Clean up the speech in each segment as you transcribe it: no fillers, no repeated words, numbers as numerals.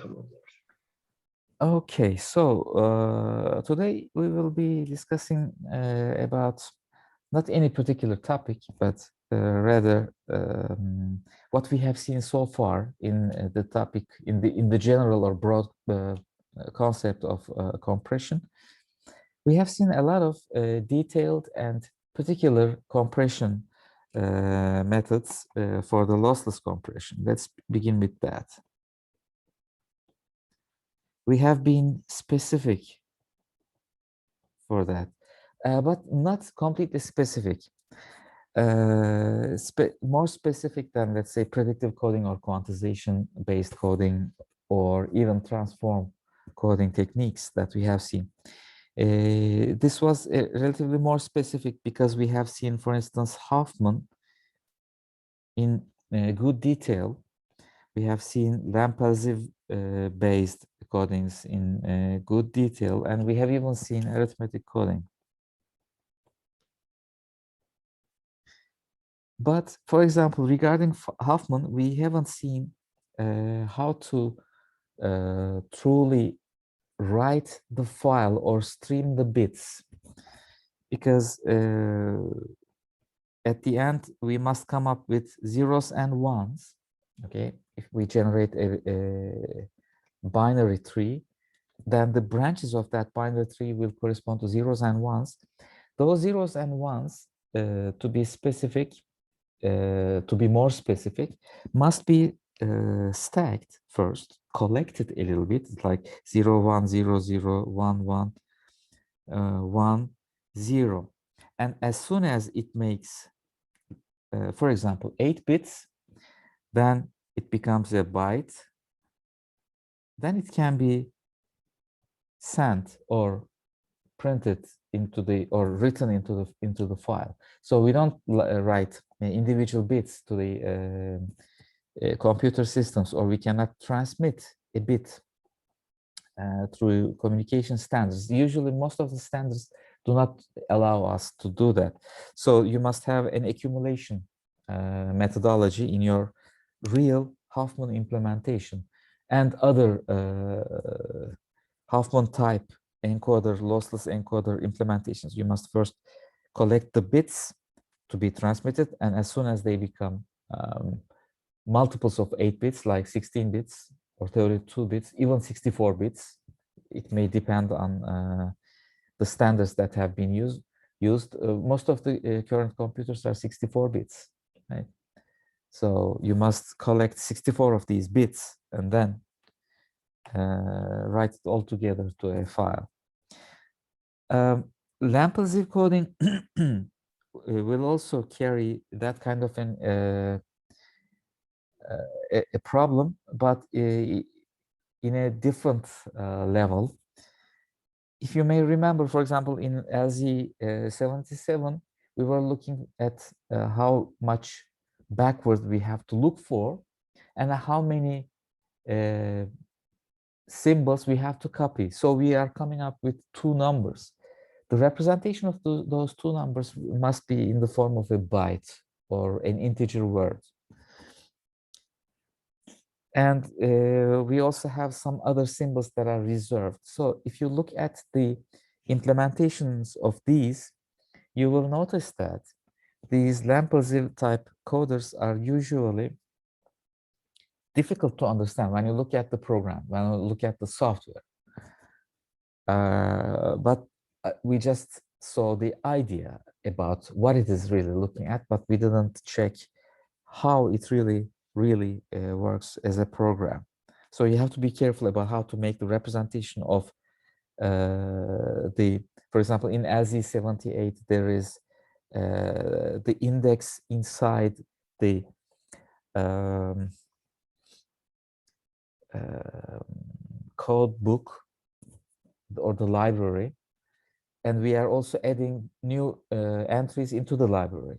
Tamamdır. Okay, so today we will be discussing about not any particular topic, but rather what we have seen so far in the topic in the general or broad concept of compression. We have seen a lot of detailed and particular compression methods for the lossless compression. Let's begin with that. We have been specific for that, but not completely specific. More specific than, let's say, predictive coding or quantization-based coding, or even transform coding techniques that we have seen. This was relatively more specific because we have seen, for instance, Huffman in good detail. We have seen Lampalsiv based codings in good detail, and we have even seen arithmetic coding. But for example, regarding Huffman, we haven't seen how to truly write the file or stream the bits, because at the end we must come up with zeros and ones. Okay, if we generate a binary tree, then the branches of that binary tree will correspond to zeros and ones. Those zeros and ones, to be specific, to be more specific, must be stacked first, collected a little bit, like 0, 1, 0, 0, 1, 1, 1, 0. And as soon as it makes, for example, 8 bits, then it becomes a byte. Then it can be sent or printed into the, or written into the file. So we don't write individual bits to the computer systems, or we cannot transmit a bit through communication standards. Usually most of the standards do not allow us to do that. So you must have an accumulation methodology in your real Huffman implementation, and other Huffman type encoder, lossless encoder implementations. You must first collect the bits to be transmitted, and as soon as they become multiples of 8 bits, like 16 bits or 32 bits, even 64 bits, it may depend on the standards that have been used. Most of the current computers are 64 bits, right? So you must collect 64 of these bits and then write it all together to a file. Lampalsiv coding will also carry that kind of a problem, but in a different level. If you may remember, for example, in LZ77, we were looking at how much backward we have to look for, and how many symbols we have to copy. So we are coming up with two numbers. The representation of those two numbers must be in the form of a byte or an integer word. And we also have some other symbols that are reserved. So if you look at the implementations of these, you will notice that these Lampalsiv type coders are usually difficult to understand when you look at the program, when you look at the software. But we just saw the idea about what it is really looking at, but we didn't check how it really works as a program. So you have to be careful about how to make the representation of for example, in LZ78, there is the index inside the code book or the library, and we are also adding new entries into the library.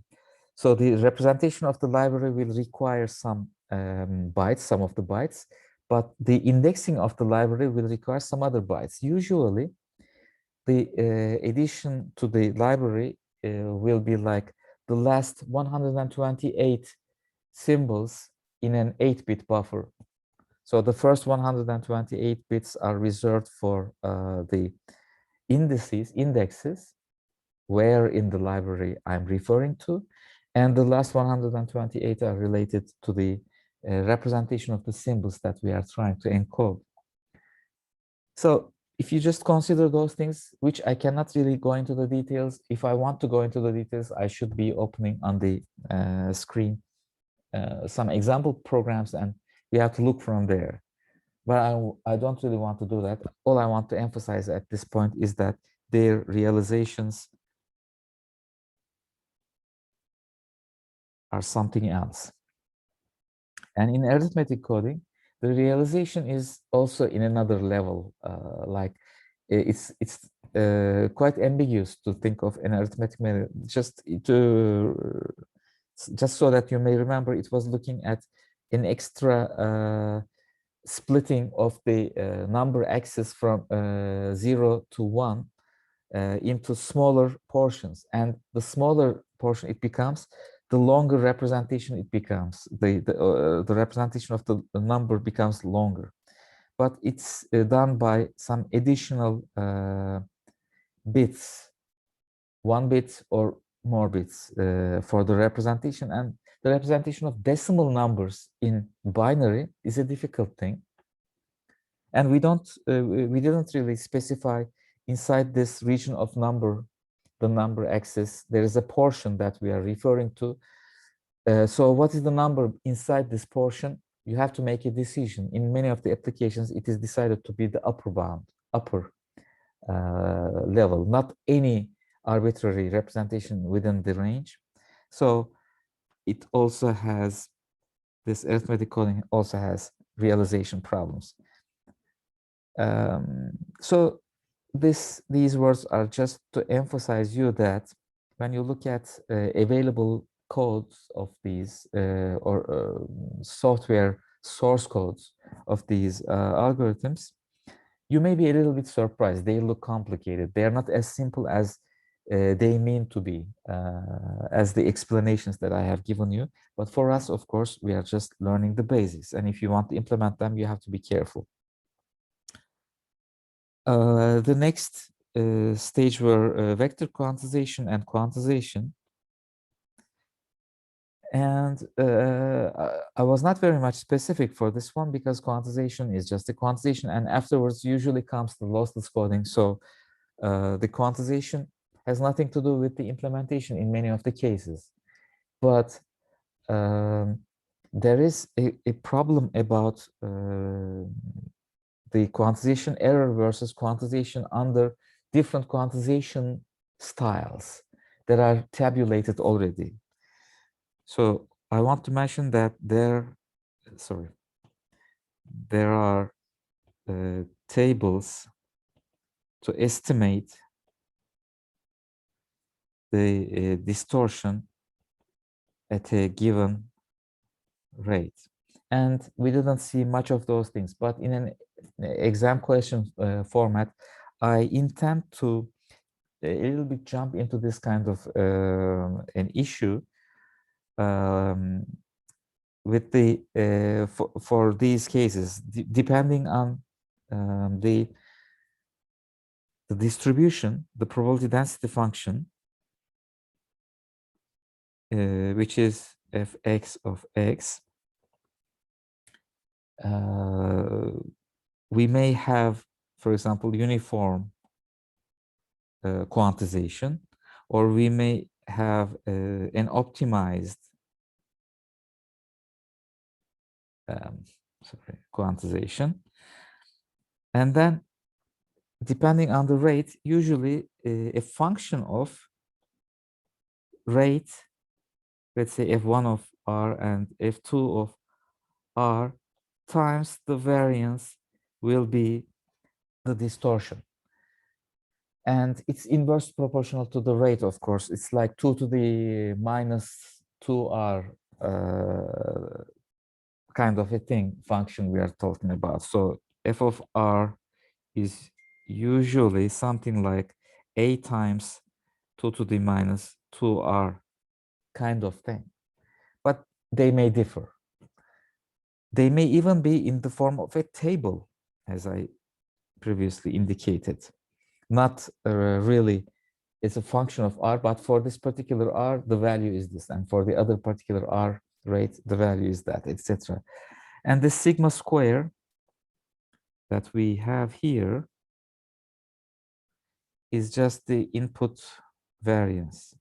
So the representation of the library will require some bytes, some of the bytes, but the indexing of the library will require some other bytes. Usually, the addition to the library will be like the last 128 symbols in an 8-bit buffer. So the first 128 bits are reserved for the indexes, where in the library I'm referring to. And the last 128 are related to the representation of the symbols that we are trying to encode. So if you just consider those things, which I cannot really go into the details, if I want to go into the details, I should be opening on the screen some example programs, and we have to look from there. But I don't really want to do that. All I want to emphasize at this point is that their realizations are something else. And in arithmetic coding, the realization is also in another level. Like it's quite ambiguous to think of an arithmetic method. Just so that you may remember, it was looking at an extra splitting of the number axis from 0 to 1 into smaller portions, and the smaller portion it becomes, the longer representation it becomes. The representation of the number becomes longer, but it's done by some additional bits, 1 bit or more bits for the representation. And the representation of decimal numbers in binary is a difficult thing. And we didn't really specify inside this region of number, the number axis, there is a portion that we are referring to. So what is the number inside this portion? You have to make a decision. In many of the applications, it is decided to be the upper bound, upper level, not any arbitrary representation within the range. So it also has, this arithmetic coding also has realization problems. So these words are just to emphasize you that when you look at available codes of these or software source codes of these algorithms, you may be a little bit surprised. They look complicated. They are not as simple as they mean to be, as the explanations that I have given you. But for us, of course, we are just learning the basics. And if you want to implement them, you have to be careful. The next stage were vector quantization and quantization. And I was not very much specific for this one because quantization is just a quantization, and afterwards usually comes the lossless coding. So the quantization has nothing to do with the implementation in many of the cases. But there is a problem about the quantization error versus quantization under different quantization styles that are tabulated already. So I want to mention that there are tables to estimate the distortion at a given rate. And we didn't see much of those things, but in an exam question format, I intend to a little bit jump into this kind of an issue with the for these cases, depending on the distribution, the probability density function, which is fx of x. We may have, for example, uniform quantization, or we may have an optimized quantization. And then depending on the rate, usually a function of rate, let's say f1 of r and f2 of r times the variance will be the distortion. And it's inverse proportional to the rate, of course. It's like 2 to the minus 2r kind of a thing, function we are talking about. So f of r is usually something like a times 2 to the minus 2r kind of thing. But they may differ. They may even be in the form of a table, as I previously indicated. Not really it's a function of R, but for this particular R, the value is this, and for the other particular R rate, the value is that, etc. And the sigma square that we have here is just the input variance.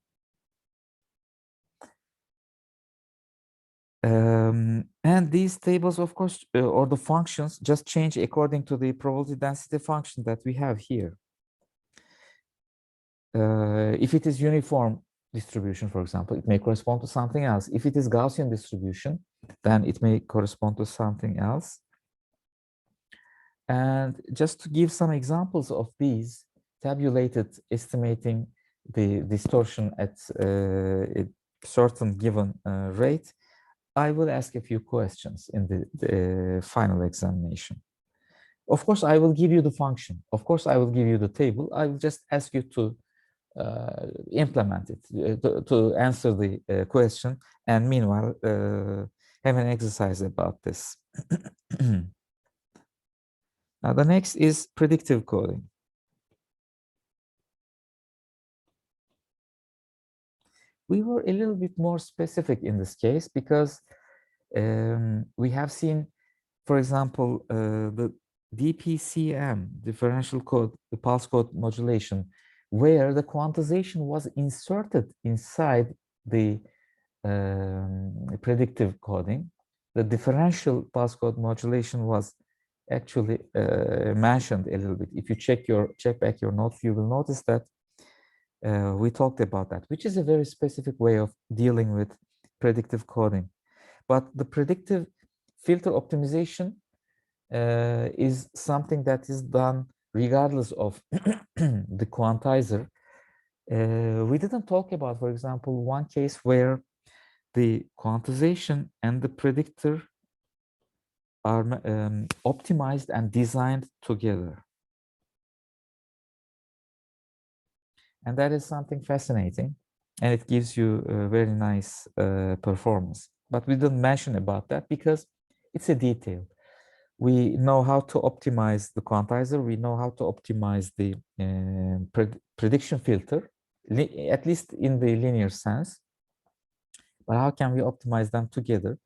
And these tables, of course, or the functions just change according to the probability density function that we have here. If it is uniform distribution, for example, it may correspond to something else. If it is Gaussian distribution, then it may correspond to something else. And just to give some examples of these, tabulated estimating the distortion at a certain given rate, I will ask a few questions in the final examination. Of course, I will give you the function. Of course, I will give you the table. I will just ask you to implement it, to answer the question, and meanwhile, have an exercise about this. Now, the next is predictive coding. We were a little bit more specific in this case because we have seen, for example, the DPCM, differential code, the pulse code modulation, where the quantization was inserted inside the predictive coding. The differential pulse code modulation was actually mentioned a little bit. If you check back your notes, you will notice that we talked about that, which is a very specific way of dealing with predictive coding. But the predictive filter optimization is something that is done regardless of the quantizer. We didn't talk about, for example, one case where the quantization and the predictor are optimized and designed together. And that is something fascinating, and it gives you a very nice performance. But we didn't mention about that because it's a detail. We know how to optimize the quantizer. We know how to optimize the prediction filter, at least in the linear sense. But how can we optimize them together?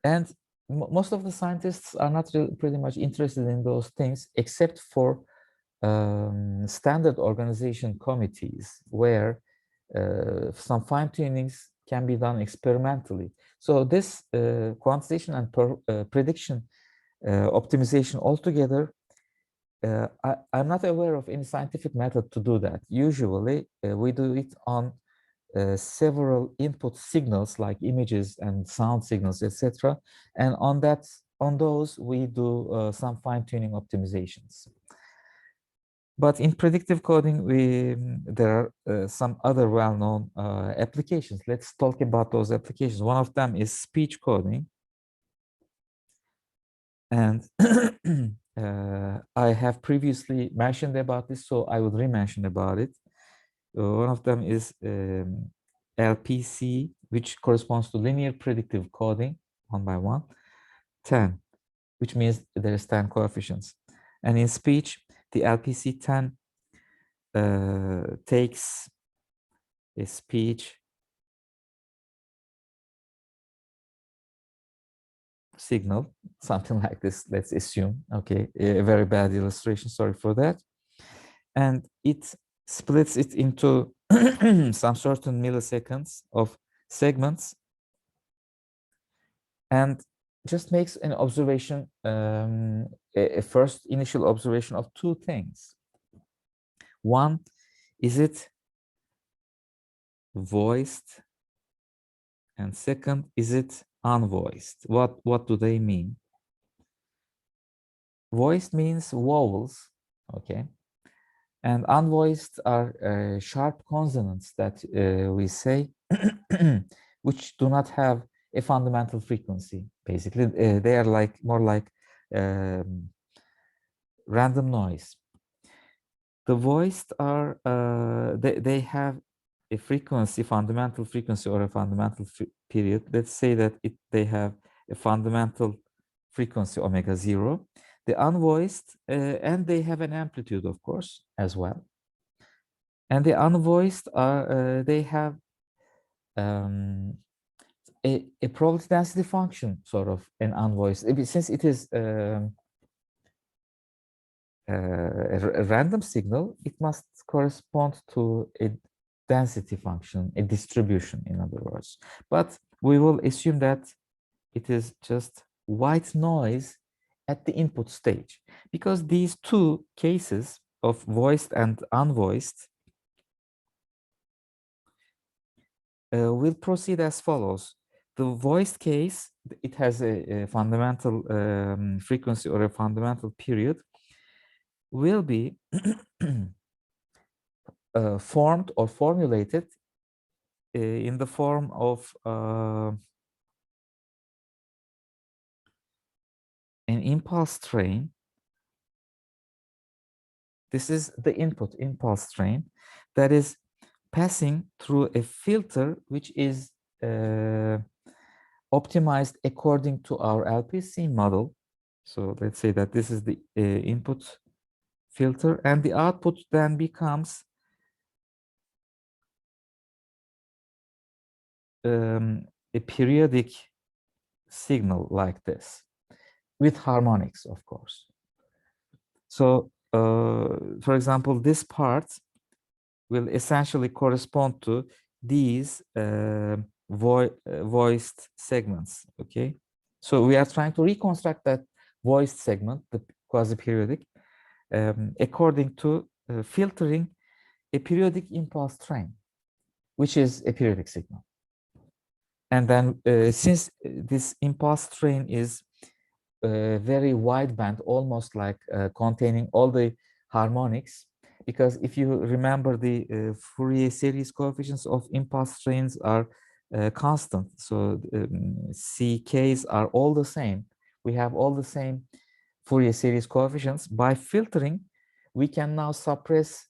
And most of the scientists are not really pretty much interested in those things, except for standard organization committees where some fine tunings can be done experimentally. So this quantization and prediction optimization altogether, I'm not aware of any scientific method to do that. Usually we do it on several input signals like images and sound signals, etc. And on those we do some fine-tuning optimizations. But in predictive coding, there are some other well-known applications. Let's talk about those applications. One of them is speech coding. And I have previously mentioned about this, so I would re-mention about it. One of them is LPC, which corresponds to linear predictive coding, 1 by 1, 10, which means there's 10 coefficients. And in speech, the LPC10 takes a speech signal, something like this, let's assume. Okay, a very bad illustration, sorry for that. And it splits it into some certain milliseconds of segments and just makes an observation, a first initial observation of two things. One, is it voiced? And second, is it unvoiced? What do they mean? Voiced means vowels, okay? And unvoiced are sharp consonants that we say, which do not have a fundamental frequency. Basically, they are like more like random noise. The voiced are they have a frequency, fundamental frequency or a fundamental period, let's say that they have a fundamental frequency omega 0, the unvoiced, and they have an amplitude, of course, as well. And the unvoiced are, they have a probability density function, sort of an unvoiced, since it is a random signal, it must correspond to a density function, a distribution, in other words. But we will assume that it is just white noise at the input stage, because these two cases of voiced and unvoiced will proceed as follows. The voiced case, it has a fundamental frequency or a fundamental period, will be formed or formulated in the form of an impulse train. This is the input impulse train that is passing through a filter which is optimized according to our LPC model. So let's say that this is the input filter, and the output then becomes a periodic signal like this, with harmonics, of course. So, for example, this part will essentially correspond to these voiced segments, okay? So we are trying to reconstruct that voiced segment, the quasi-periodic, according to filtering a periodic impulse train, which is a periodic signal. And then since this impulse train is very wideband, almost like containing all the harmonics, because if you remember, the Fourier series coefficients of impulse trains are constant. So CKs are all the same. We have all the same Fourier series coefficients. By filtering, we can now suppress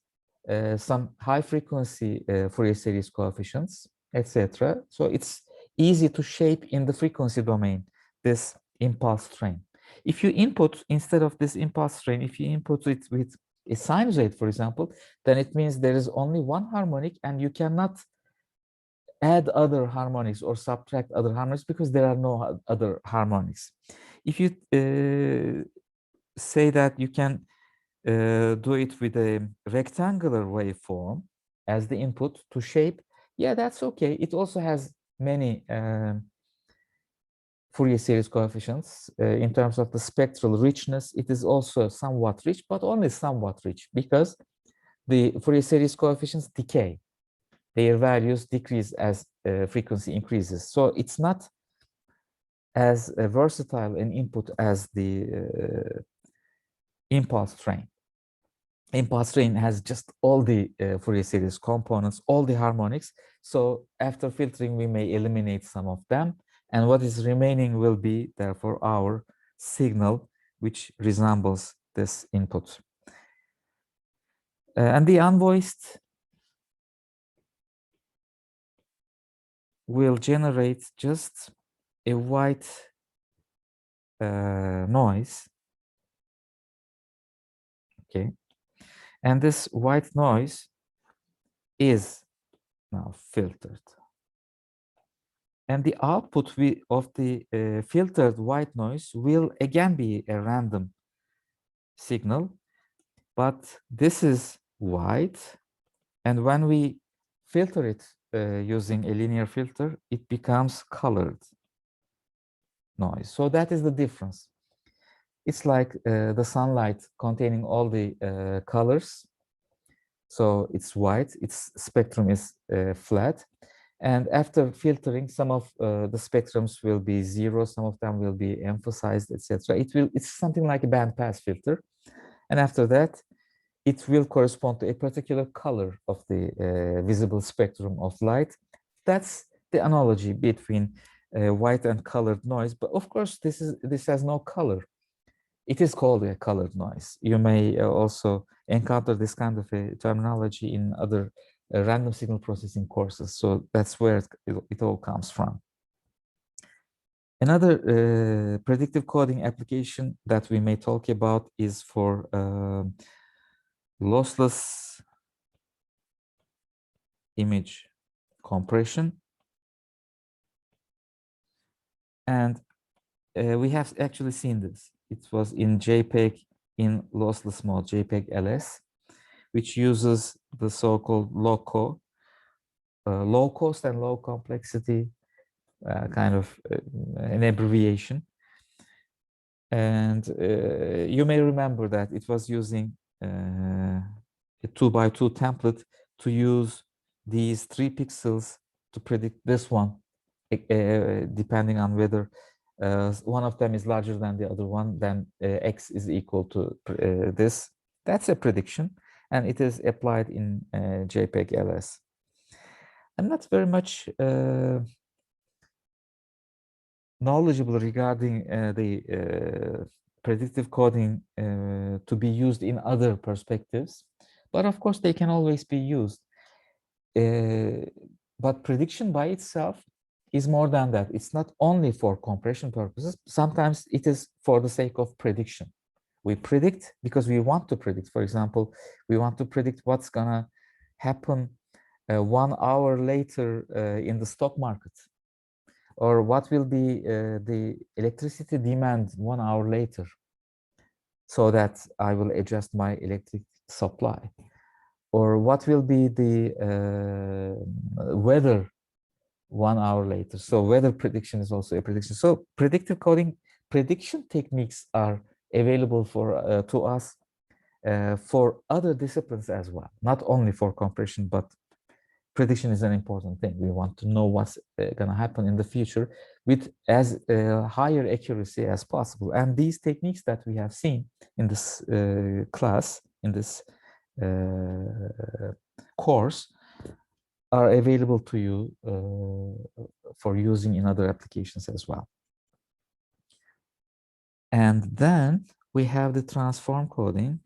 some high frequency Fourier series coefficients, etc. So it's easy to shape in the frequency domain this impulse train. If you input, instead of this impulse train, if you input it with a sinusoid, for example, then it means there is only one harmonic and you cannot add other harmonics or subtract other harmonics because there are no other harmonics. If you say that you can do it with a rectangular waveform as the input to shape, yeah, that's okay. It also has many Fourier series coefficients. In terms of the spectral richness, it is also somewhat rich, but only somewhat rich, because the Fourier series coefficients decay. Their values decrease as frequency increases. So it's not as versatile an input as the impulse train. Impulse train has just all the Fourier series components, all the harmonics. So after filtering, we may eliminate some of them. And what is remaining will be, therefore, our signal, which resembles this input. And the unvoiced will generate just a white noise. Okay. And this white noise is now filtered. And the output of the filtered white noise will again be a random signal, but this is white. And when we filter it using a linear filter, it becomes colored noise. So that is the difference. It's like the sunlight containing all the colors. So it's white, its spectrum is flat. And after filtering, some of the spectrums will be zero, some of them will be emphasized, etc. It's something like a bandpass filter. And after that, it will correspond to a particular color of the visible spectrum of light. That's the analogy between white and colored noise. But of course, this has no color. It is called a colored noise. You may also encounter this kind of a terminology in other random signal processing courses. So that's where it all comes from. Another predictive coding application that we may talk about is for lossless image compression. And we have actually seen this. It was in JPEG in lossless mode, JPEG LS, which uses the so-called low cost and low complexity kind of an abbreviation. And you may remember that it was using a 2x2 template to use these 3 pixels to predict this one, depending on whether one of them is larger than the other one, then X is equal to this. That's a prediction, and it is applied in JPEG LS. I'm not very much knowledgeable regarding the predictive coding to be used in other perspectives, but of course they can always be used. But prediction by itself is more than that. It's not only for compression purposes. Sometimes it is for the sake of prediction. We predict because we want to predict. For example, we want to predict what's gonna happen 1 hour later in the stock market, or what will be the electricity demand 1 hour later, so that I will adjust my electric supply, or what will be the weather 1 hour later. So weather prediction is also a prediction. So predictive coding prediction techniques are available for to us for other disciplines as well, not only for compression, but prediction is an important thing. We want to know what's going to happen in the future with as higher accuracy as possible. And these techniques that we have seen in this class, in this course, are available to you for using in other applications as well. And then we have the transform coding,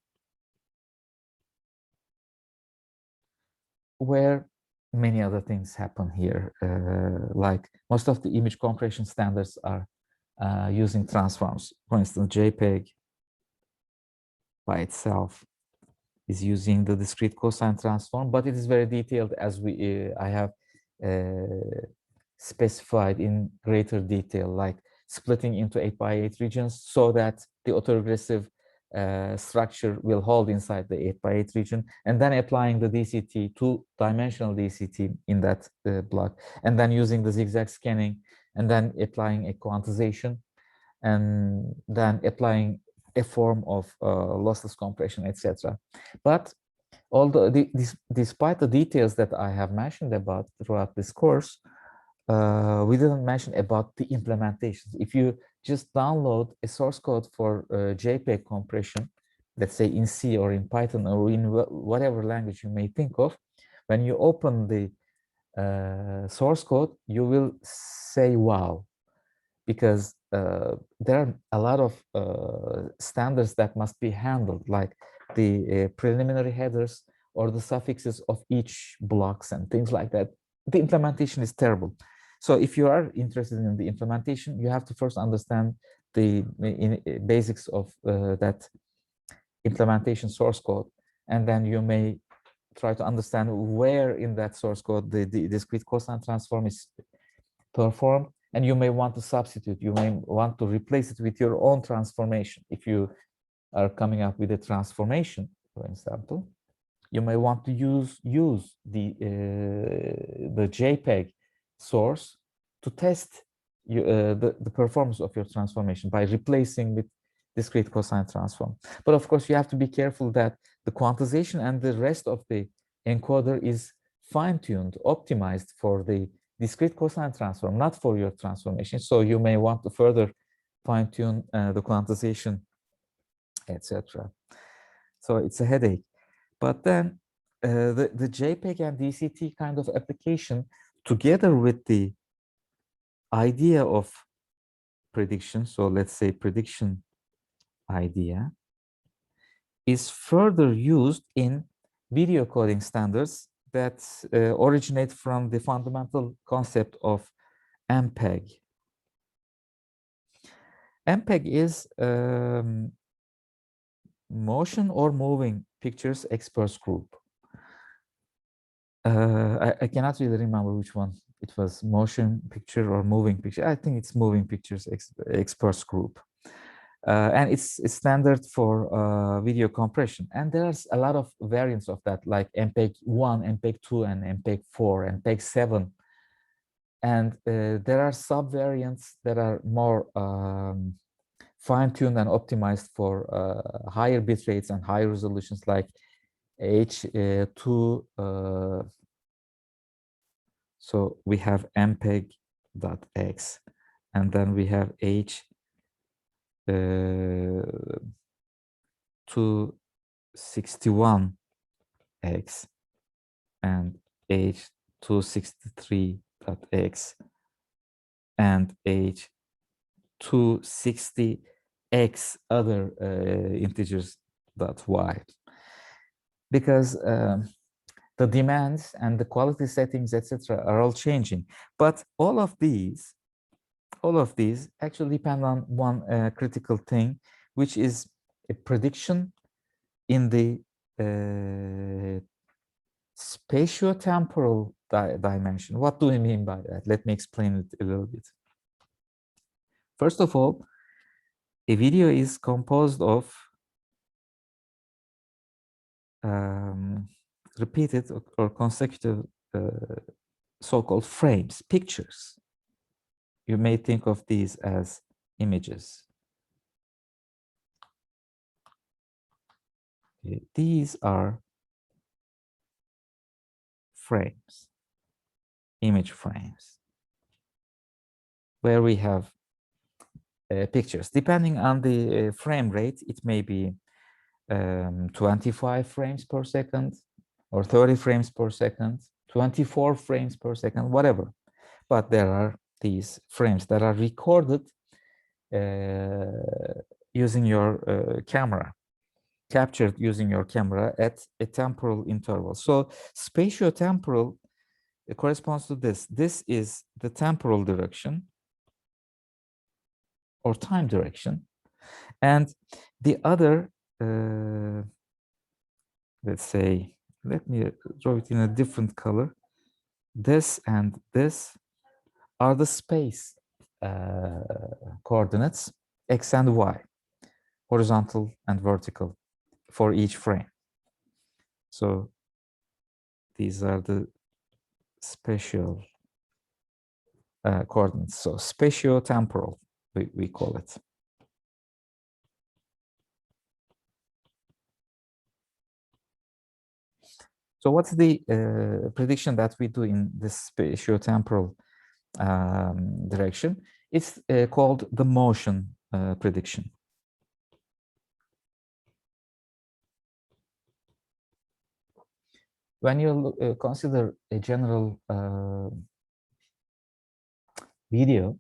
where many other things happen here. Like most of the image compression standards are using transforms. For instance, JPEG by itself is using the discrete cosine transform, but it is very detailed, as I have specified in greater detail, like splitting into 8x8 regions so that the autoregressive structure will hold inside the 8x8 region, and then applying the DCT, 2-dimensional DCT in that block, and then using the zigzag scanning, and then applying a quantization, and then applying a form of lossless compression, etc. But although despite the details that I have mentioned about throughout this course, we didn't mention about the implementations. If you just download a source code for JPEG compression, let's say in C or in Python or in whatever language you may think of, when you open the source code, you will say, wow, because there are a lot of standards that must be handled, like the preliminary headers or the suffixes of each blocks and things like that. The implementation is terrible. So if you are interested in the implementation, you have to first understand the basics of that implementation source code, and then you may try to understand where in that source code the discrete cosine transform is performed, and you may want to substitute, you may want to replace it with your own transformation. If you are coming up with a transformation, for example, you may want to use the JPEG source to test the performance of your transformation by replacing with discrete cosine transform. But of course, you have to be careful that the quantization and the rest of the encoder is fine-tuned, optimized for the discrete cosine transform, not for your transformation. So you may want to further fine-tune the quantization, etc. So it's a headache. But then the JPEG and DCT kind of application, together with the idea of prediction, so let's say prediction idea, is further used in video coding standards that originate from the fundamental concept of MPEG. MPEG is motion or moving pictures experts group. I cannot really remember which one it was, motion picture or moving picture. I think it's moving pictures experts group. And it's standard for video compression. And there's a lot of variants of that, like MPEG-1, MPEG-2, and MPEG-4, and MPEG-7. And there are sub-variants that are more fine-tuned and optimized for higher bit rates and higher resolutions, like H2. So we have MPEG.x, and then we have H261x and H263.x and H260x other integers .y, because the demands and the quality settings, etc., are all changing. But all of these actually depend on one critical thing, which is a prediction in the spatiotemporal dimension. What do we mean by that? Let me explain it a little bit. First of all, a video is composed of repeated or consecutive so-called frames, pictures. You may think of these as images. Okay. These are frames, image frames, where we have pictures. Depending on the frame rate, it may be 25 frames per second, or 30 frames per second, 24 frames per second, whatever. But there are these frames that are recorded using your camera, captured using your camera at a temporal interval. So spatiotemporal corresponds to this. This is the temporal direction or time direction. And the other, let's say, let me draw it in a different color. This and this are the space coordinates, x and y, horizontal and vertical, for each frame. So these are the spatial coordinates. So spatiotemporal, we call it. So what's the prediction that we do in this spatiotemporal direction? It's called the motion prediction. When you consider a general video,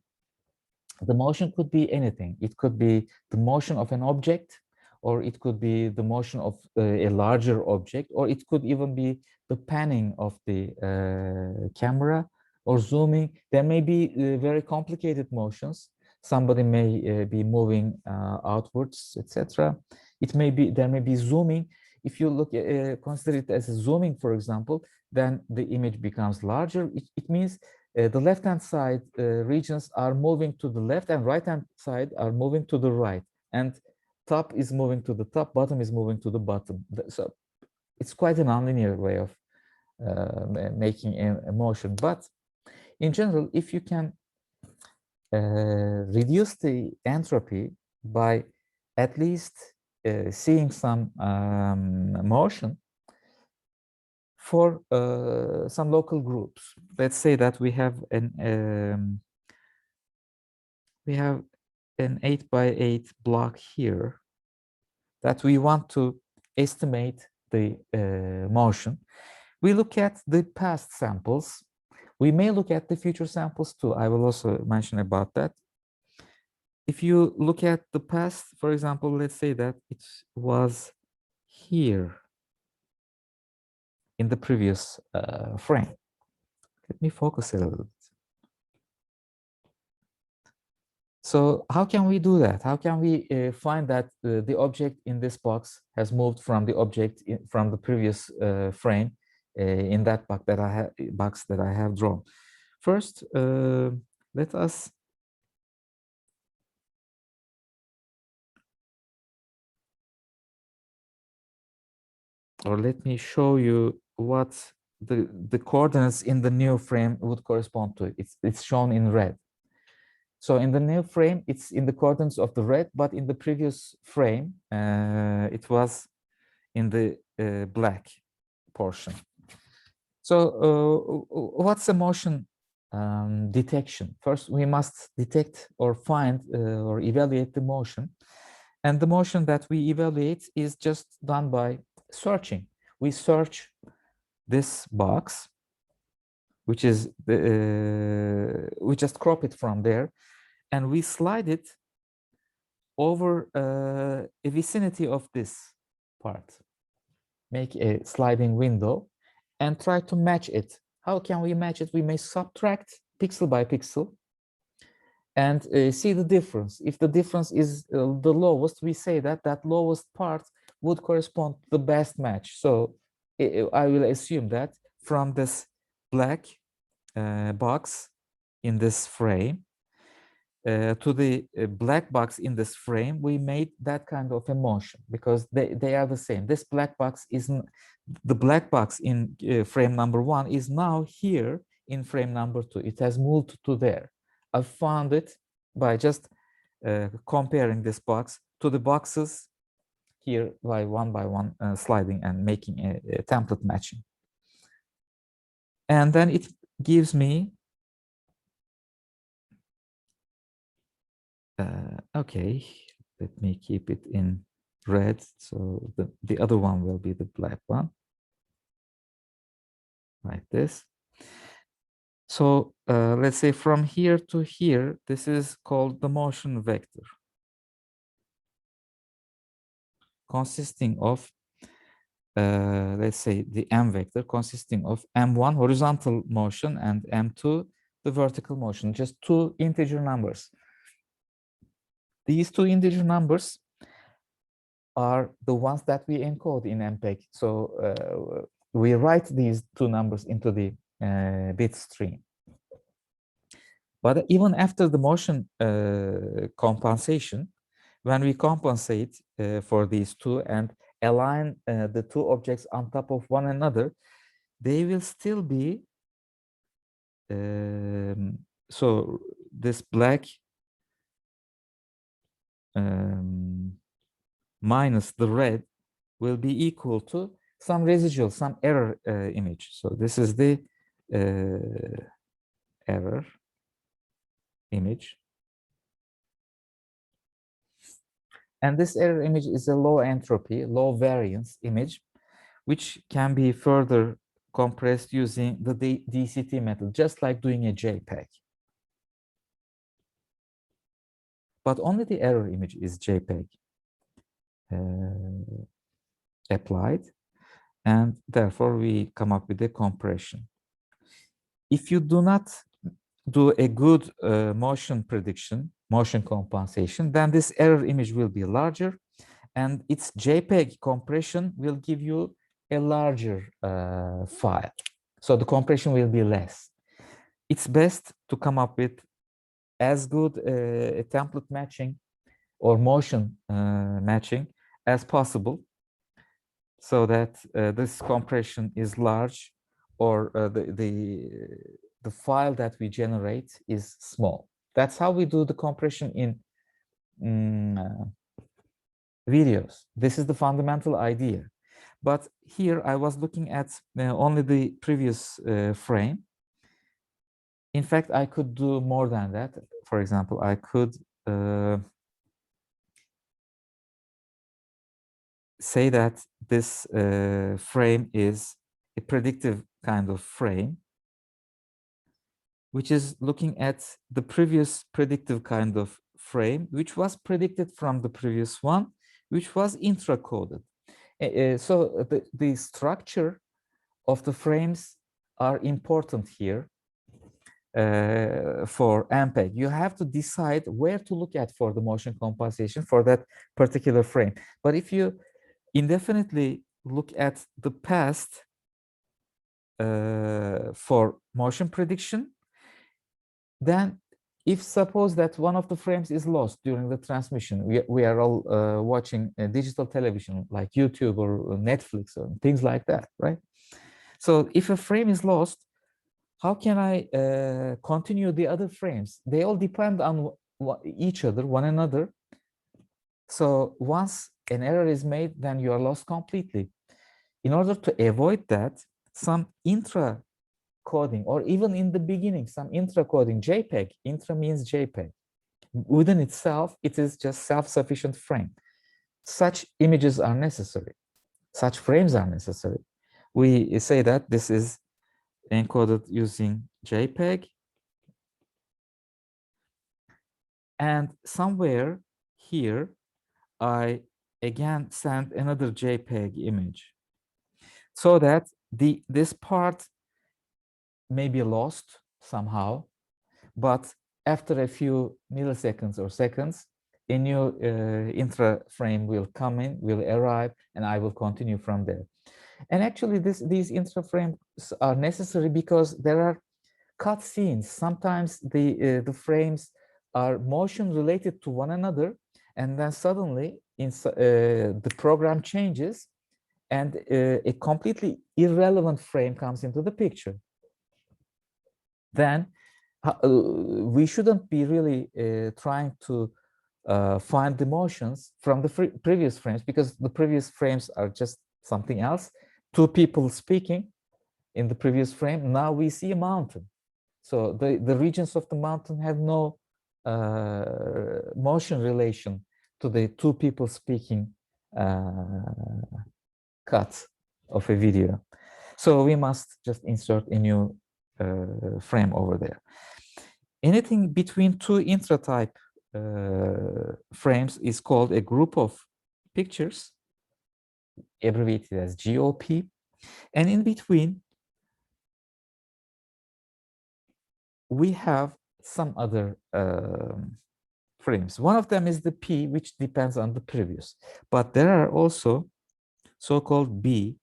the motion could be anything. It could be the motion of an object, or it could be the motion of a larger object, or it could even be the panning of the camera or zooming. There may be very complicated motions. Somebody may be moving outwards, etc. There may be zooming. If you look consider it as a zooming, for example, then the image becomes larger. It means the left-hand side regions are moving to the left, and right-hand side are moving to the right. And top is moving to the top, bottom is moving to the bottom. So it's quite an nonlinear way of making a motion. But in general, if you can reduce the entropy by at least seeing some motion for some local groups. Let's say that we have an 8x8 block here that we want to estimate the motion. We look at the past samples. We may look at the future samples too. I will also mention about that. If you look at the past, for example, let's say that it was here. in the previous frame. Let me focus a little bit. So how can we do that? How can we find that the object in this box has moved from the object from the previous frame in that box that I have drawn? First, let us or let me show you what the coordinates in the new frame would correspond to. It's shown in red. So in the new frame, it's in the coordinates of the red, but in the previous frame, it was in the black portion. So what's the motion detection? First, we must detect or find or evaluate the motion. And the motion that we evaluate is just done by searching. We search this box, which is we just crop it from there, and we slide it over a vicinity of this part. Make a sliding window and try to match it. How can we match it? We may subtract pixel by pixel and see the difference. If the difference is the lowest, we say that that lowest part would correspond to the best match. So I will assume that from this black box in this frame to the black box in this frame, we made that kind of a motion because they are the same. This black box is the black box in frame number 1 is now here in frame number 2. It has moved to there. I found it by just comparing this box to the boxes here by one sliding and making a template matching. And then it gives me okay, let me keep it in red. So the other one will be the black one, like this. So let's say from here to here, this is called the motion vector, consisting of, let's say the M vector consisting of M1 horizontal motion and M2 the vertical motion, just two integer numbers. These two integer numbers are the ones that we encode in MPEG. So we write these two numbers into the bit stream. But even after the motion compensation, when we compensate for these two and align the two objects on top of one another, they will still be, so this black minus the red will be equal to some residual, some error image. So this is the error image. And this error image is a low entropy, low variance image, which can be further compressed using the DCT method, just like doing a JPEG. But only the error image is JPEG applied, and therefore we come up with a compression. If you do not do a good motion prediction, motion compensation, then this error image will be larger, and its JPEG compression will give you a larger file. So the compression will be less. It's best to come up with as good a template matching or motion matching as possible, so that this compression is large, or the file that we generate is small. That's how we do the compression in videos. This is the fundamental idea. But here I was looking at only the previous frame. In fact, I could do more than that. For example, I could say that this frame is a predictive kind of frame, which is looking at the previous predictive kind of frame, which was predicted from the previous one, which was intra-coded. So the structure of the frames are important here for MPEG. You have to decide where to look at for the motion compensation for that particular frame. But if you indefinitely look at the past for motion prediction, then if suppose that one of the frames is lost during the transmission, we are all watching digital television like YouTube or Netflix or things like that, right? So if a frame is lost, how can I continue the other frames? They all depend on each other, one another. So once an error is made, then you are lost completely. In order to avoid that, some intra coding, or even in the beginning, some intra coding, JPEG, intra means JPEG. Within itself, it is just self-sufficient frame. Such images are necessary. Such frames are necessary. We say that this is encoded using JPEG. And somewhere here, I again send another JPEG image so that this part may be lost somehow, but after a few milliseconds or seconds, a new intra frame will come in, will arrive, and I will continue from there. And actually, these intra frames are necessary because there are cut scenes. Sometimes the frames are motion related to one another, and then suddenly the program changes, and a completely irrelevant frame comes into the picture. Then we shouldn't be really trying to find the motions from the previous frames, because the previous frames are just something else. Two people speaking in the previous frame. Now we see a mountain. So the regions of the mountain have no motion relation to the two people speaking cut of a video. So we must just insert a new frame over there. Anything between two intra-type frames is called a group of pictures, abbreviated as GOP. And in between, we have some other frames. One of them is the P, which depends on the previous. But there are also so-called B,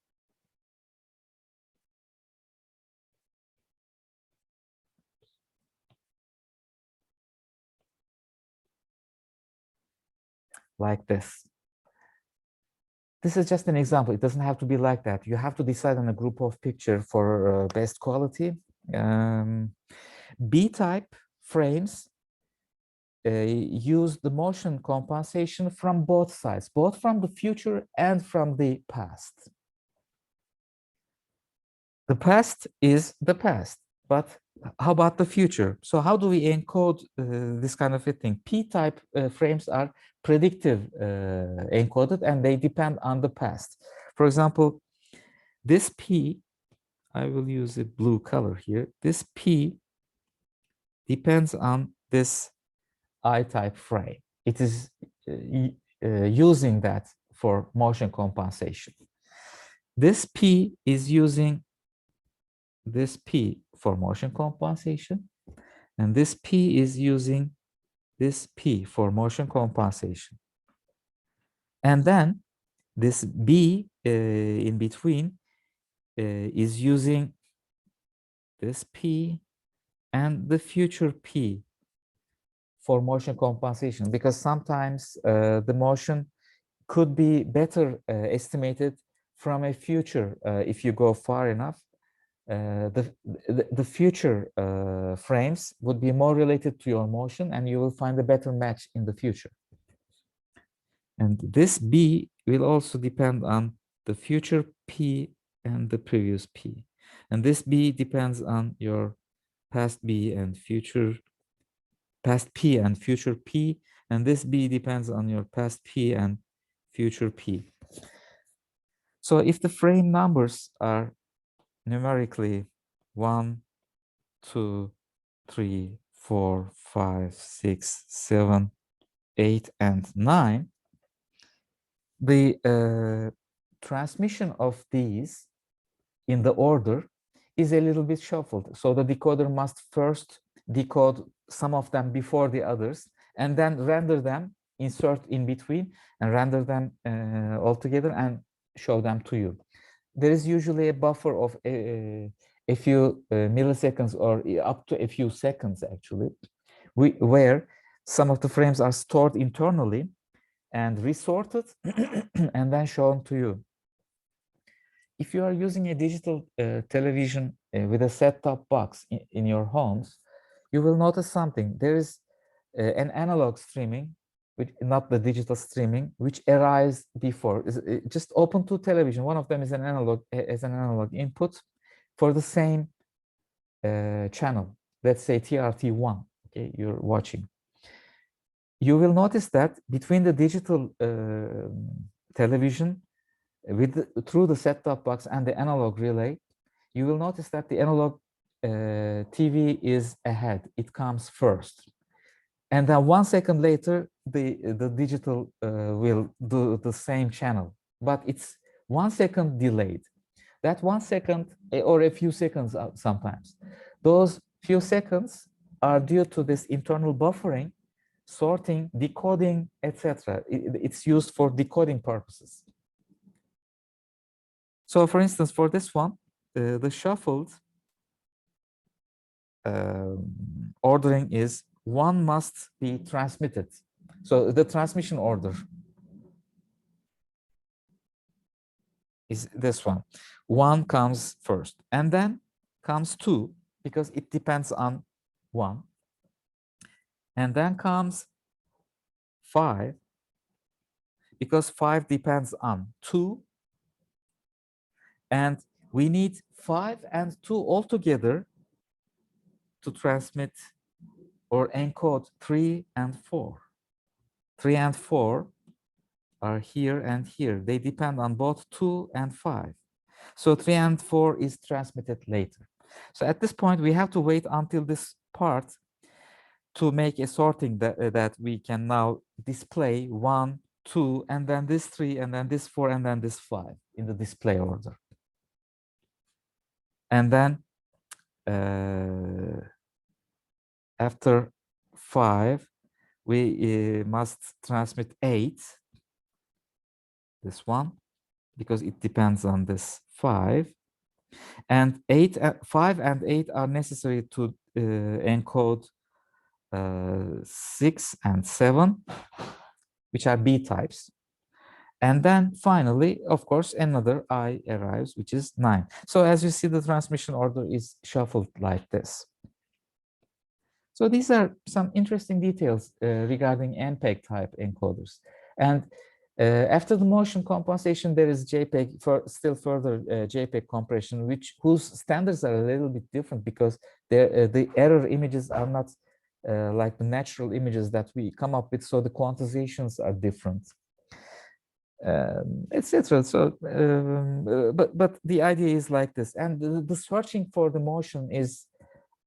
like this. This is just an example. It doesn't have to be like that. You have to decide on a group of picture for best quality. B-type frames use the motion compensation from both sides, both from the future and from the past. The past is the past, but how about the future? So how do we encode this kind of a thing? P-type frames are predictive encoded, and they depend on the past. For example, this P, I will use a blue color here. This P depends on this I-type frame. It is using that for motion compensation. This P is using this P for motion compensation, and this P is using this P for motion compensation. And then this B in between is using this P and the future P for motion compensation, because sometimes the motion could be better estimated from a future if you go far enough. The future frames would be more related to your motion, and you will find a better match in the future. And this B will also depend on the future P and the previous P. And this B depends on your past B and future, past P and future P. And this B depends on your past P and future P. So if the frame numbers are numerically 1, 2, 3, 4, 5, 6, 7, 8, and 9, the transmission of these in the order is a little bit shuffled. So the decoder must first decode some of them before the others, and then render them, insert in between, and render them all together and show them to you. There is usually a buffer of a few milliseconds or up to a few seconds, actually, where some of the frames are stored internally and resorted and then shown to you. If you are using a digital television with a set-top box in your homes, you will notice something. There is an analog streaming, which not the digital streaming, which arrives before. Just open to television. One of them is an analog input for the same channel. Let's say TRT1. Okay, you're watching. You will notice that between the digital television through the set-top box and the analog relay, you will notice that the analog TV is ahead. It comes first. And then 1 second later, the digital will do the same channel, but it's 1 second delayed. That 1 second or a few seconds sometimes. Those few seconds are due to this internal buffering, sorting, decoding, etc. It's used for decoding purposes. So for instance, for this one, the shuffled ordering is one must be transmitted. So the transmission order is this one. One comes first, and then comes two, because it depends on one. And then comes 5, because 5 depends on 2. And we need 5 and 2 altogether to transmit or encode 3 and 4. 3 and 4 are here and here. They depend on both 2 and 5. So 3 and 4 is transmitted later. So at this point, we have to wait until this part to make a sorting that we can now display 1, 2, and then this 3, and then this 4, and then this 5 in the display order. And then after 5, we must transmit 8, this one, because it depends on this 5. And 5 and 8 are necessary to encode 6 and 7, which are B types. And then finally, of course, another I arrives, which is 9. So as you see, the transmission order is shuffled like this. So these are some interesting details regarding MPEG type encoders. And after the motion compensation, there is JPEG, still further JPEG compression, whose standards are a little bit different, because the error images are not like the natural images that we come up with, so the quantizations are different, etc. So, but the idea is like this, and the searching for the motion is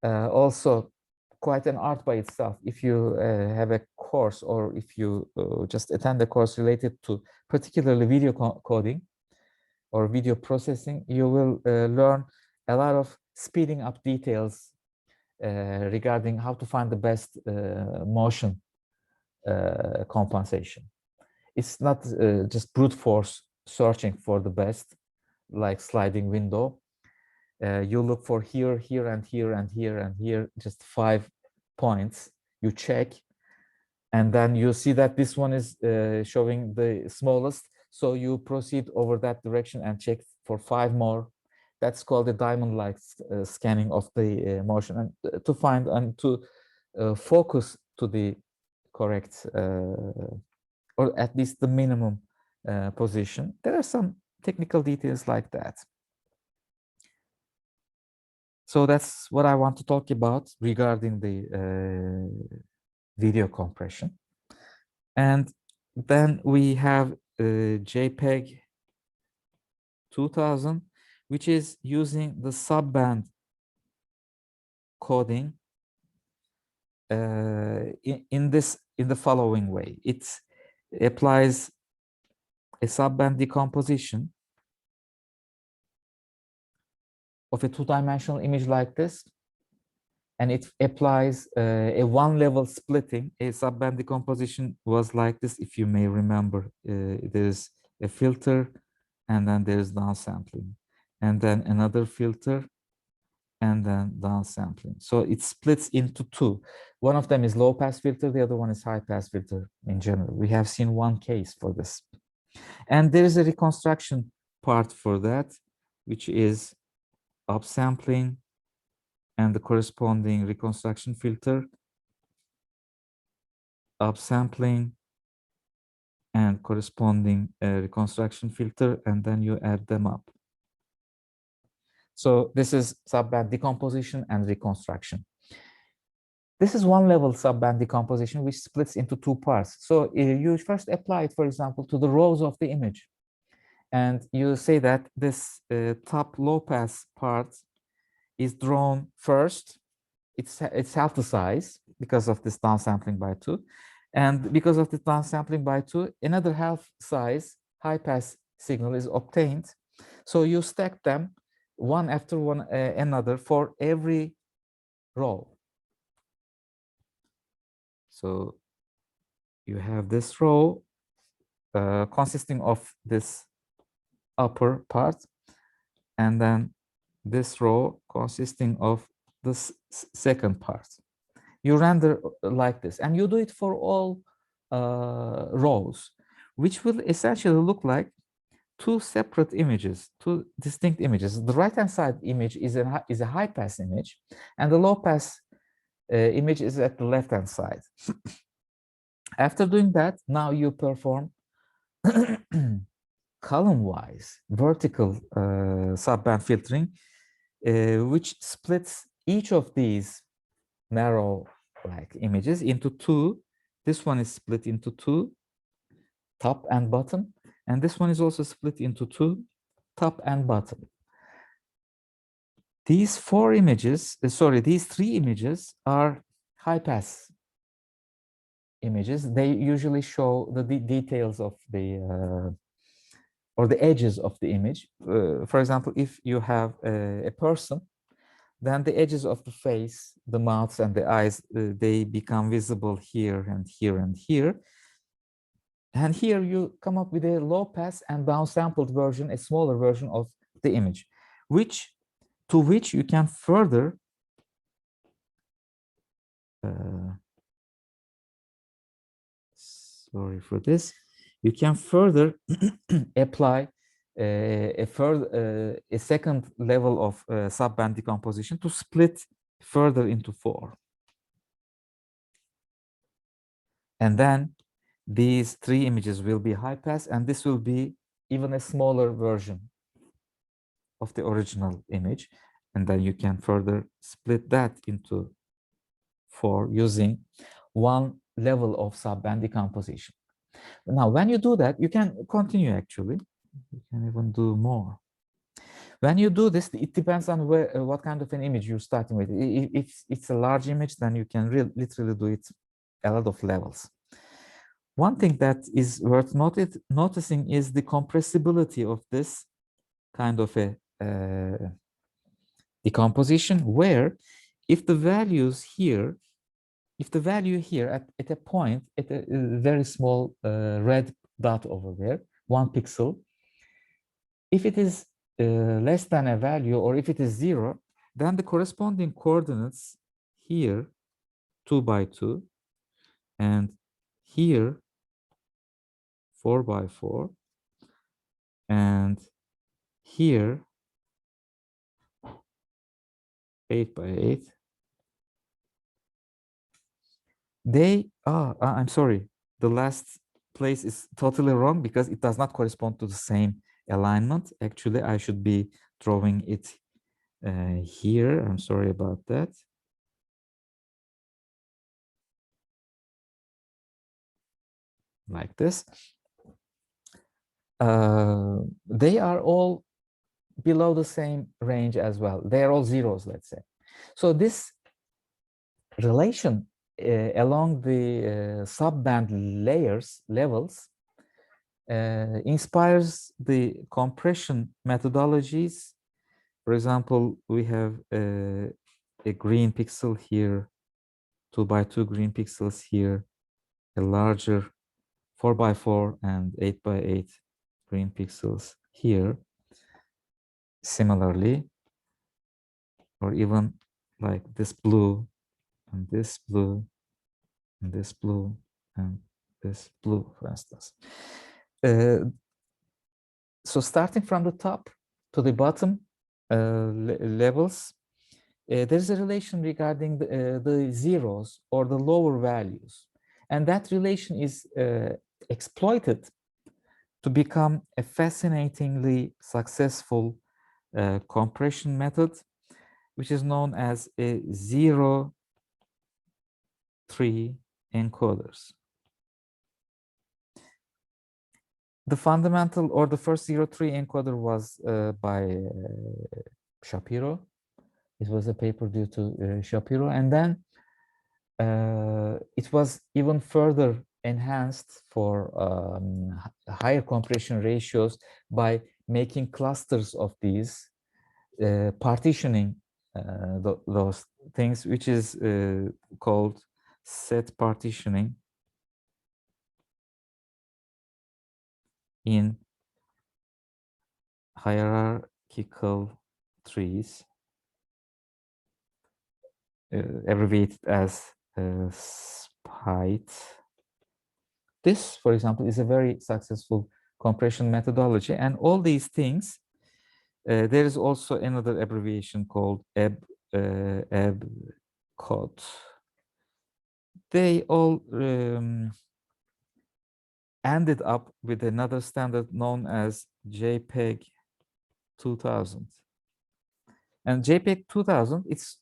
also quite an art by itself. If you have a course, or if you just attend a course related to particularly video coding or video processing, you will learn a lot of speeding up details regarding how to find the best motion compensation. It's not just brute force searching for the best, like sliding window. You look for here, here, and here, and here, and here, just 5 points. You check, and then you see that this one is showing the smallest. So you proceed over that direction and check for 5 more. That's called the diamond-like scanning of the motion, and to find and to focus to the correct, or at least the minimum position. There are some technical details like that. So that's what I want to talk about regarding the video compression. And then we have JPEG 2000, which is using the subband coding in the following way. It applies a subband decomposition of a two-dimensional image like this, and it applies a one-level splitting. A subband decomposition was like this, if you may remember. There's a filter, and then there's downsampling, and then another filter, and then downsampling. So it splits into two. One of them is low-pass filter, the other one is high-pass filter in general. We have seen one case for this. And there is a reconstruction part for that, which is upsampling and the corresponding reconstruction filter, upsampling and corresponding reconstruction filter, and then you add them up. So this is subband decomposition and reconstruction. This is one level subband decomposition, which splits into two parts. So you first apply it, for example, to the rows of the image. And you say that this top low pass part is drawn first. It's half the size because of this downsampling by 2. And because of the downsampling by 2, another half size high pass signal is obtained. So you stack them one after one another for every row. So you have this row consisting of this upper part, and then this row consisting of this second part. You render like this, and you do it for all rows, which will essentially look like two separate images, two distinct images. The right-hand side image is a high-pass image, and the low-pass image is at the left-hand side. After doing that, now you perform column-wise vertical subband filtering, which splits each of these narrow like images into two. This one is split into two, top and bottom, and this one is also split into two, top and bottom. These these three images are high-pass images. They usually show the details of the or the edges of the image. For example, if you have a person, then the edges of the face, the mouths and the eyes, they become visible here and here and here. And here you come up with a low pass and downsampled version, a smaller version of the image, to which you can further sorry for this. You can further apply a second level of subband decomposition to split further into 4. And then these 3 images will be high pass, and this will be even a smaller version of the original image. And then you can further split that into 4 using one level of subband decomposition. Now, when you do that, you can continue actually. You can even do more. When you do this, it depends on what kind of an image you're starting with. If it's a large image, then you can literally do it a lot of levels. One thing that is worth noticing is the compressibility of this kind of a decomposition, where if the value here at a point, at a very small red dot over there, 1 pixel, if it is less than a value, or if it is 0, then the corresponding coordinates here, 2 by 2, and here, 4 by 4, and here, 8 by 8, I'm sorry, the last place is totally wrong because it does not correspond to the same alignment. Actually, I should be drawing it here. I'm sorry about that. Like this. They are all below the same range as well. They are all zeros, let's say. So this relation along the subband levels inspires the compression methodologies For example, we have a green pixel here, 2 by 2 green pixels here, a larger 4 by 4 and 8 by 8 green pixels here. Similarly, or even like this blue and this blue and this blue and this blue, for instance. So starting from the top to the bottom levels, there's a relation regarding the zeros or the lower values. And that relation is exploited to become a fascinatingly successful compression method, which is known as a 0-3 encoders. The fundamental or the first 0-3 encoder was by Shapiro. It was a paper due to Shapiro, and then it was even further enhanced for higher compression ratios by making clusters of these, partitioning those things, which is called set partitioning in hierarchical trees, abbreviated as SPITE. This, for example, is a very successful compression methodology, and all these things, there is also another abbreviation called EBCOT. They all ended up with another standard known as JPEG 2000. And JPEG 2000, it's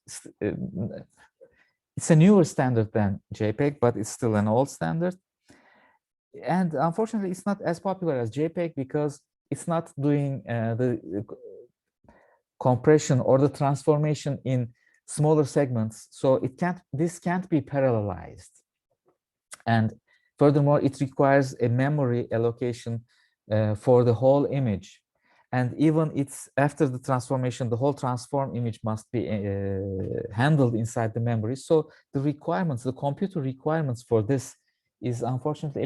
a newer standard than JPEG, but it's still an old standard. And unfortunately, it's not as popular as JPEG because it's not doing the compression or the transformation in smaller segments. So this can't be parallelized. And furthermore, it requires a memory allocation for the whole image. And even after the transformation, the whole transform image must be handled inside the memory. So the computer requirements for this is unfortunately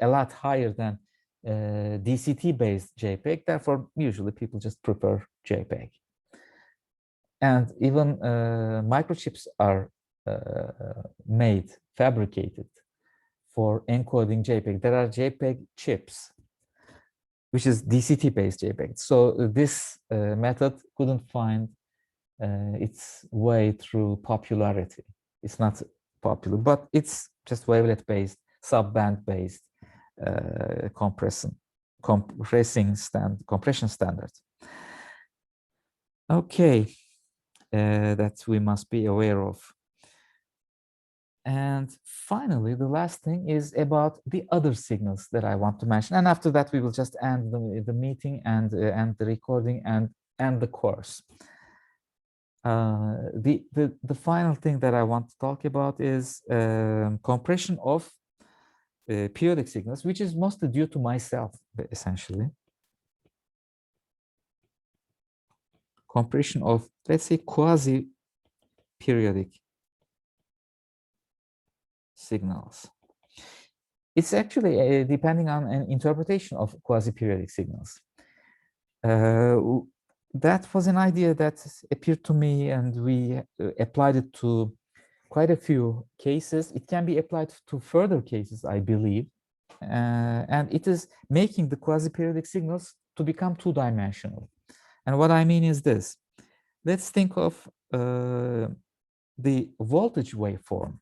a lot higher than DCT-based JPEG. Therefore, usually people just prefer JPEG. And even microchips are fabricated for encoding JPEG. There are JPEG chips, which is DCT-based JPEG. So this method couldn't find its way through popularity. It's not popular, but it's just wavelet-based, sub-band-based compression standard. Okay, that we must be aware of. And finally, the last thing is about the other signals that I want to mention. And after that, we will just end the meeting and end the recording and end the course. The final thing that I want to talk about is compression of periodic signals, which is mostly due to myself, essentially. Compression of, let's say, quasi-periodic signals. It's actually depending on an interpretation of quasi-periodic signals. That was an idea that appeared to me, and we applied it to quite a few cases. It can be applied to further cases, I believe. And it is making the quasi-periodic signals to become two-dimensional. And what I mean is this. Let's think of the voltage waveform,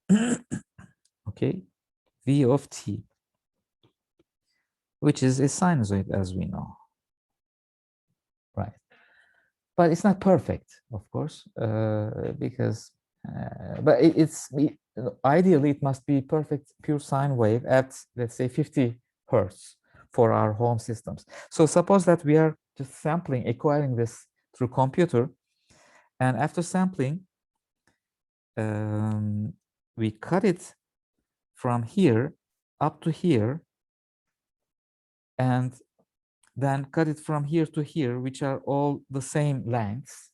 okay, V of t, which is a sinusoid, as we know, right? But it's not perfect, of course, because, but ideally it must be perfect pure sine wave at, let's say, 50 hertz for our home systems. So suppose that we are just acquiring this through computer, and after sampling, we cut it from here up to here, and then cut it from here to here, which are all the same lengths,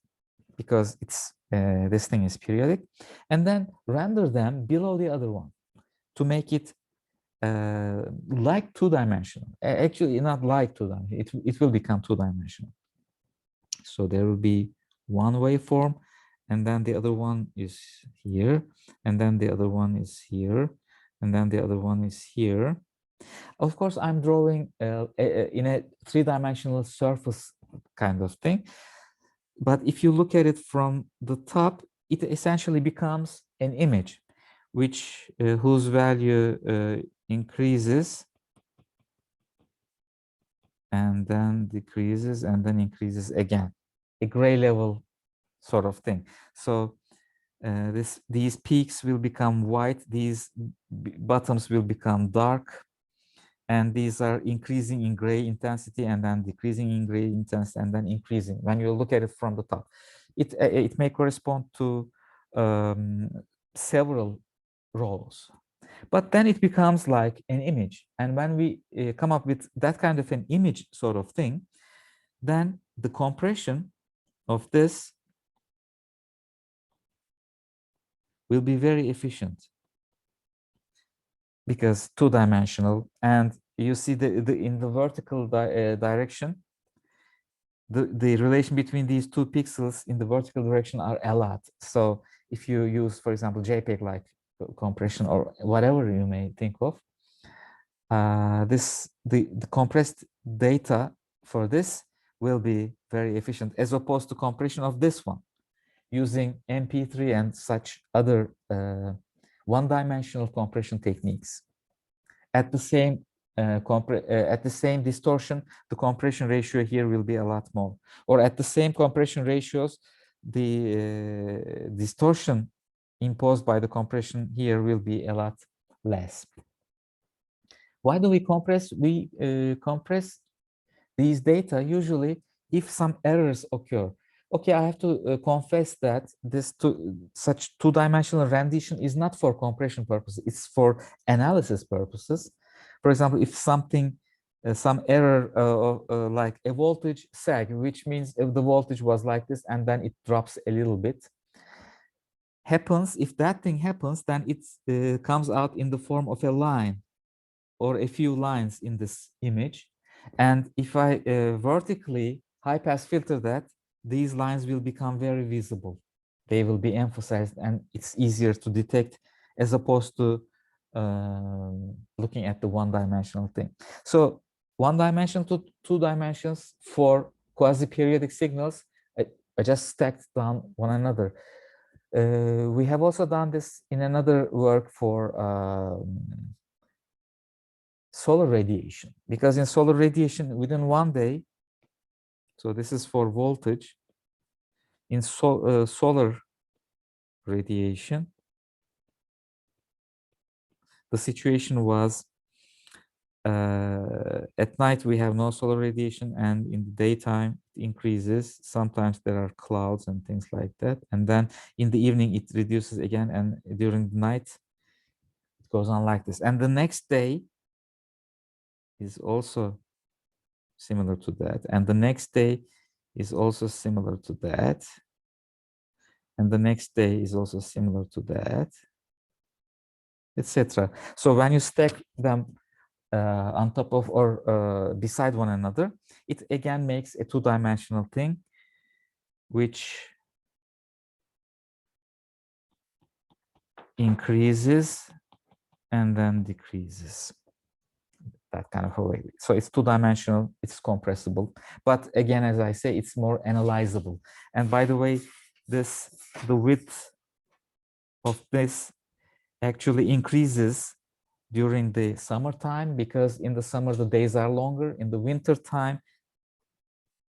because it's this thing is periodic, and then render them below the other one to make it like two-dimensional. Actually, not like two-dimensional. It will become two-dimensional. So there will be one waveform, and then the other one is here, and then the other one is here, and then the other one is here. Of course, I'm drawing in a three-dimensional surface kind of thing. But if you look at it from the top, it essentially becomes an image, which whose value increases and then decreases and then increases again, a gray level sort of thing. So these peaks will become white, these bottoms will become dark, and these are increasing in gray intensity and then decreasing in gray intensity and then increasing. When you look at it from the top, it may correspond to several rows, but then it becomes like an image. And when we come up with that kind of an image sort of thing, then the compression of this will be very efficient, because two-dimensional, and you see in the vertical direction, the relation between these two pixels in the vertical direction are a lot. So if you use, for example, JPEG like compression or whatever you may think of, the compressed data for this will be very efficient, as opposed to compression of this one using MP3 and such other one-dimensional compression techniques. At the same distortion, the compression ratio here will be a lot more. Or at the same compression ratios, the distortion imposed by the compression here will be a lot less. Why do we compress? We compress these data usually if some errors occur. Okay, I have to confess that such two-dimensional rendition is not for compression purposes, it's for analysis purposes. For example, if something, some error like a voltage sag, which means if the voltage was like this and then it drops a little bit, happens, if that thing happens, then it comes out in the form of a line or a few lines in this image. And if I vertically high-pass filter that, these lines will become very visible. They will be emphasized and it's easier to detect, as opposed to looking at the one-dimensional thing. So one dimension to two dimensions for quasi-periodic signals, I just stacked down one another. We have also done this in another work for solar radiation, because in solar radiation within one day, so this is for voltage, in solar radiation, the situation was at night we have no solar radiation, and in the daytime it increases. Sometimes there are clouds and things like that, and then in the evening it reduces again, and during the night it goes on like this. And the next day is also similar to that, and the next day is also similar to that, and the next day is also similar to that, etc. So when you stack them on top of or beside one another, it again makes a two-dimensional thing, which increases and then decreases, that kind of a way. So it's two-dimensional, it's compressible, but again, as I say, it's more analyzable. And by the way, the width of this actually increases during the summertime, because in the summer the days are longer. In the winter time,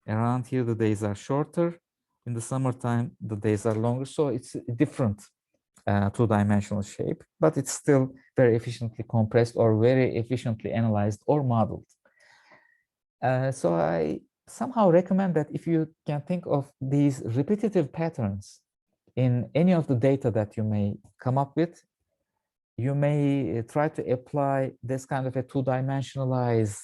around here the days are shorter. In the summertime the days are longer. So it's a different two-dimensional shape, but it's still very efficiently compressed or very efficiently analyzed or modeled. So I somehow recommend that if you can think of these repetitive patterns in any of the data that you may come up with, you may try to apply this kind of a two-dimensionalized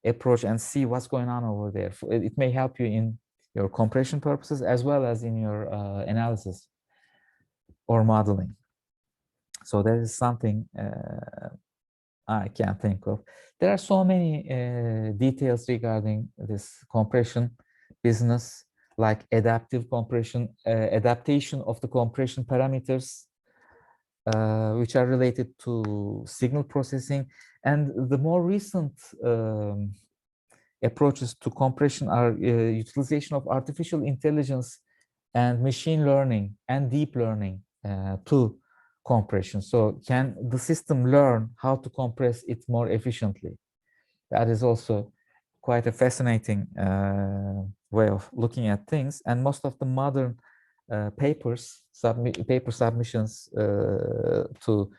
approach and see what's going on over there. It may help you in your compression purposes as well as in your analysis or modeling. So there is something I can't think of. There are so many details regarding this compression business, like adaptive compression, adaptation of the compression parameters, which are related to signal processing. And the more recent approaches to compression are utilization of artificial intelligence and machine learning and deep learning to compression. So can the system learn how to compress it more efficiently? That is also quite a fascinating way of looking at things. And most of the modern paper submissions to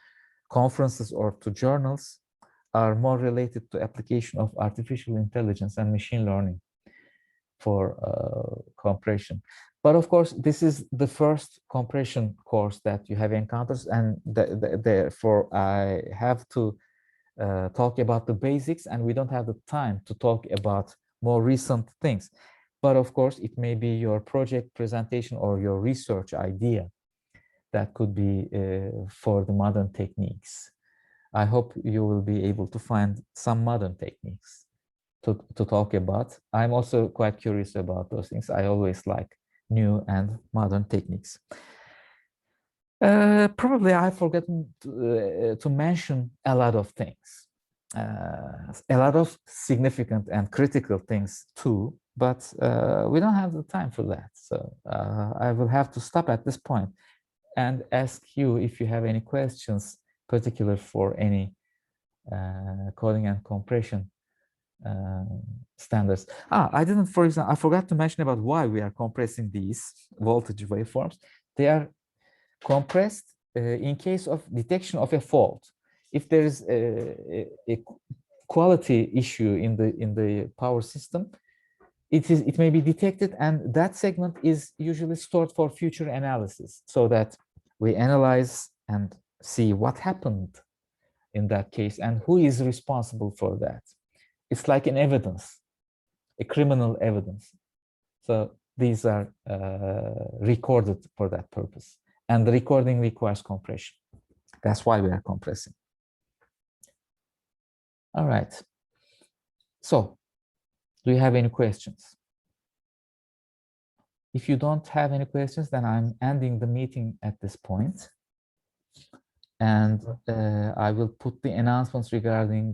conferences or to journals are more related to application of artificial intelligence and machine learning for compression. But of course, this is the first compression course that you have encountered, and therefore I have to talk about the basics, and we don't have the time to talk about more recent things. But of course, it may be your project presentation or your research idea that could be for the modern techniques. I hope you will be able to find some modern techniques to talk about. I'm also quite curious about those things. I always like new and modern techniques. Probably I've forgotten to mention a lot of things, a lot of significant and critical things too, but we don't have the time for that. So I will have to stop at this point and ask you if you have any questions, particular for any coding and compression standards. I didn't, for example, I forgot to mention about why we are compressing these voltage waveforms. They are compressed in case of detection of a fault. If there is a quality issue in the power system, it may be detected, and that segment is usually stored for future analysis, so that we analyze and see what happened in that case and who is responsible for that. It's like an evidence, a criminal evidence. So these are recorded for that purpose. And the recording requires compression. That's why we are compressing. All right. So, do you have any questions? If you don't have any questions, then I'm ending the meeting at this point. And I will put the announcements regarding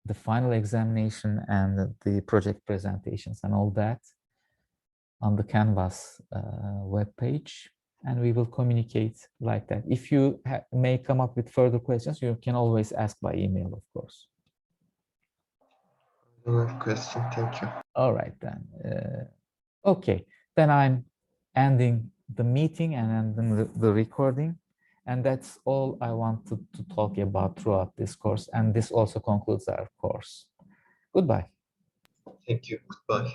the final examination and the project presentations and all that on the Canvas webpage. And we will communicate like that. If you may come up with further questions, you can always ask by email, of course. No question, thank you. All right, then. Okay, then I'm ending the meeting and ending the recording. And that's all I wanted to talk about throughout this course. And this also concludes our course. Goodbye. Thank you, goodbye.